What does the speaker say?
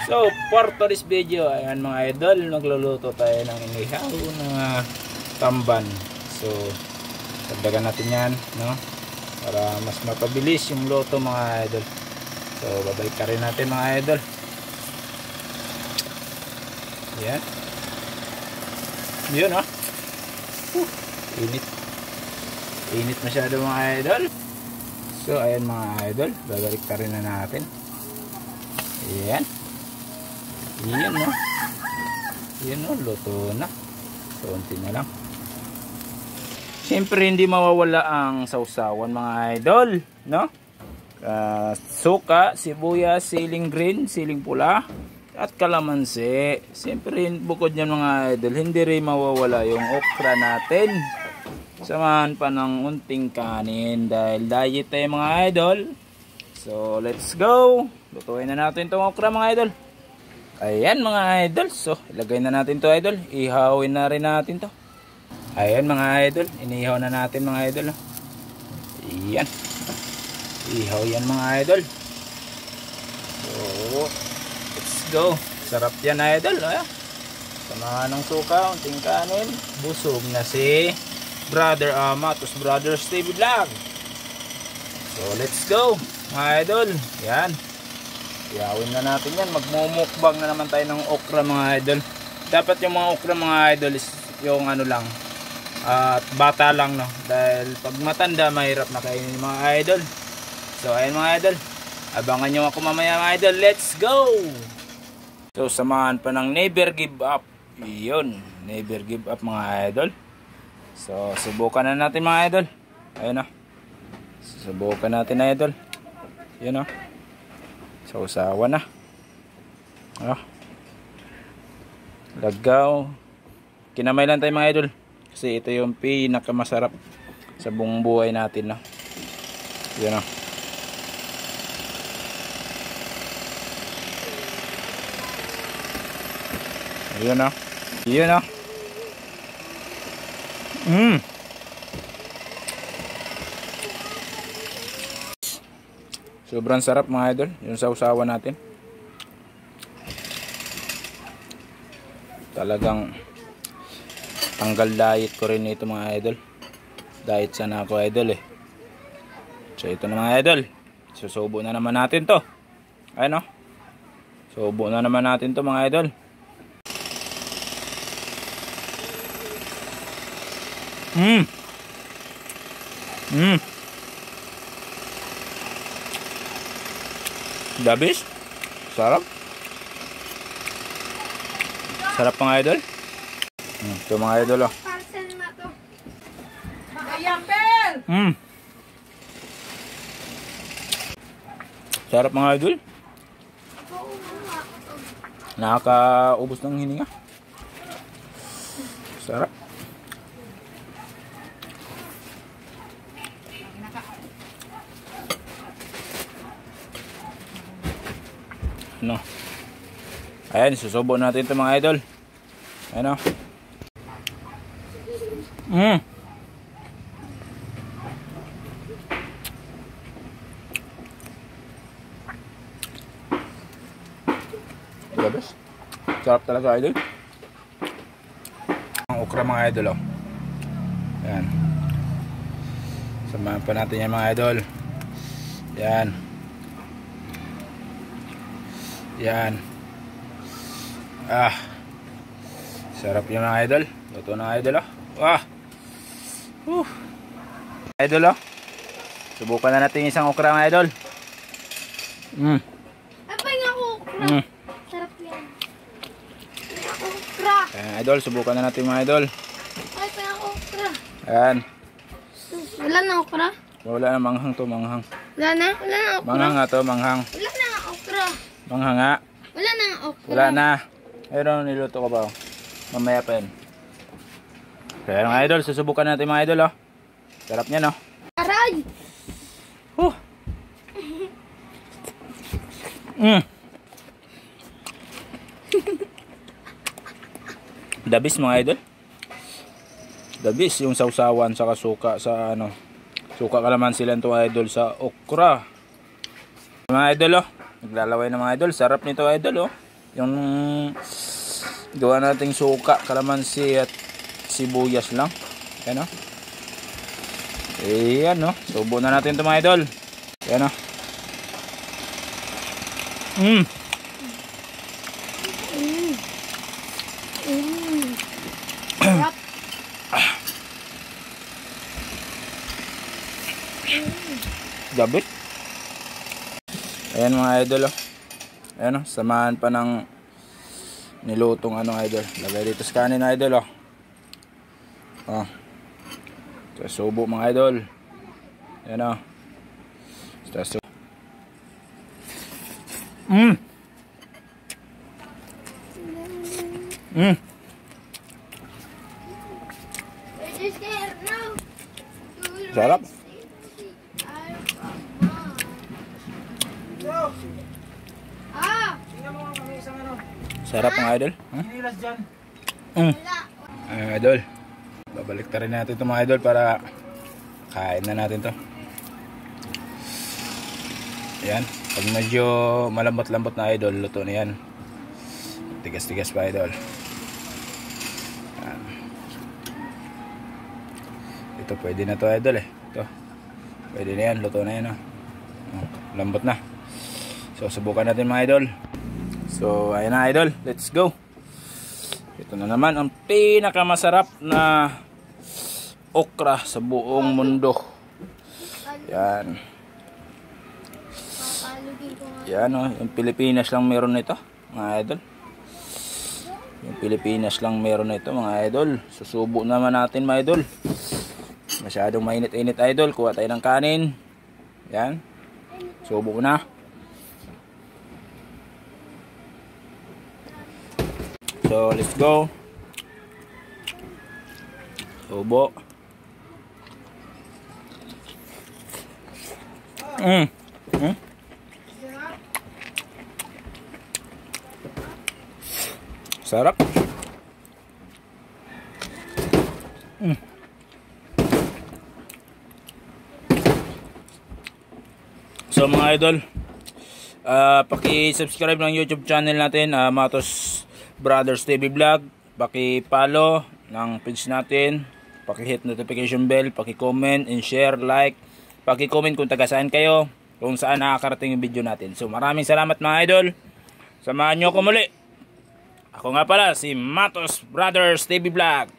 So, for today's video, ayan mga idol, nagluluto tayo ng inihaw na tamban. So, dagdagan natin yan, no? Para mas mapabilis yung luto mga idol. So, babalik ka rin natin mga idol. Yan. Yun, oh. Init. Init masyado mga idol. So, ayan mga idol, babalik ka rin na natin. Ayan. Yan no. Yan no, luto na. Konti na lang. Siyempre hindi mawawala ang sausawan mga idol, no? Suka, sibuyas, siling green, siling pula, at kalamansi. Siyempre bukod niyan mga idol, hindi rin mawawala yung okra natin. Samahan pa ng unting kanin dahil diet tayo mga idol. So let's go. Lutuin na natin itong okra mga idol. Ayan mga idol, so ilagay na natin to idol, ihawin na rin natin to. Ayan mga idol, inihaw na natin mga idol. Ayan, ihaw yan mga idol. So let's go. Sarap yan idol. Samahan ng suka, unting kanin. Busog na si Brother Matos Brother Stevie Vlog. So let's go mga idol. Yan, ihawin na natin yan. Magmumukbang na naman tayo ng okra mga idol. Dapat yung mga okra mga idol is yung ano lang, at bata lang no, dahil pag matanda mahirap na kainin mga idol. So ayun mga idol, abangan nyo ako mamaya mga idol. Let's go. So samahan pa ng never give up. Yun, never give up mga idol. So subukan na natin mga idol. Ayun o, subukan natin na idol. Yun o, sausawa na. Lagaw. Kinamay lang tayo mga idol, kasi ito yung pinakamasarap sa buong buhay natin, no? Yan o. Yun o. Yun o. Sobrang sarap mga idol yung sausawa natin. Talagang tanggal diet ko rin ito mga idol. Diet sana ako idol eh. So ito na mga idol, susubo na naman natin to. Ayun o, subo na naman natin to mga idol. Dabis. Sarap. Sarap mga idol. Ito mga idol oh. Sarap mga idol. Nakakaubos ng hininga. Sarap. No. Ayan, susubo natin ito mga idol. Ayan o. Labas. Sarap talaga idol. Ang okra mga idol o. Ayan. Samahan pa natin yan mga idol. Ayan. Yan. Sarap yun mga idol. Luto na idol oh. Idol oh. Subukan na natin isang okra mga idol. Apay nga okra. Sarap yan. Okra. Ayan idol, subukan na natin mga idol. Ay, pa nga okra. Ayan. Wala na okra? Wala na, manghang to, manghang. Wala na? Wala na okra? Manghang nga to, manghang. Wala na okra. Manghang nga. Wala na okra. Wala na. Ayun, niluto ko ba? Mamaya pa yun. Kaya mga idol, susubukan natin mga idol oh. Sarap niyan oh. Aray! Dabis mga idol. Dabis yung sausawan sa suka sa ano. Suka kalamansi lang to idol sa okra. Mga idol oh. Naglalaway na mga idol. Sarap nito idol oh. Yung gawa nating suka, kalamansi at sibuyas lang. Ayan o. Ayan o. Subo na natin ito mga idol. Ayan o. Sarap. Gabit. Ayan mga idol oh. Ayan oh, samahan pa ng nilutong ano idol. Lagay dito sa kanin idol oh. Oh. So, subo mga idol. Ayan oh. So, sarap. Sarap mga idol. Idol. Babalik ta rin natin ito mga idol para kain na natin to. Ayan. Pag medyo malambot-lambot na idol, luto na yan. Tigas-tigas pa idol. Ayan. Ito pwede na to idol eh. Ito. Pwede na yan. Luto na yan oh. Lambot na. So subukan natin mga idol. So ayan na idol. Let's go. Ito na naman ang pinakamasarap na okra sa buong mundo. Yan. Yan o. Yung Pilipinas lang meron nito mga idol. Yung Pilipinas lang meron nito mga idol. Susubo naman natin mga idol. Masyadong mainit-init idol. Kuha tayo ng kanin. Yan. Subo na. So let's go. Subo. Sarap. So mga idol, paki-subscribe ng YouTube channel natin, Matos Brothers TV Vlog. Paki-follow ng page natin, paki-hit notification bell, paki-comment and share, like, paki-comment kung taga saan kayo, kung saan nakakarating yung video natin. So maraming salamat mga idol. Samahan nyo ako muli. Ako nga pala si Matos Brothers TV Vlog.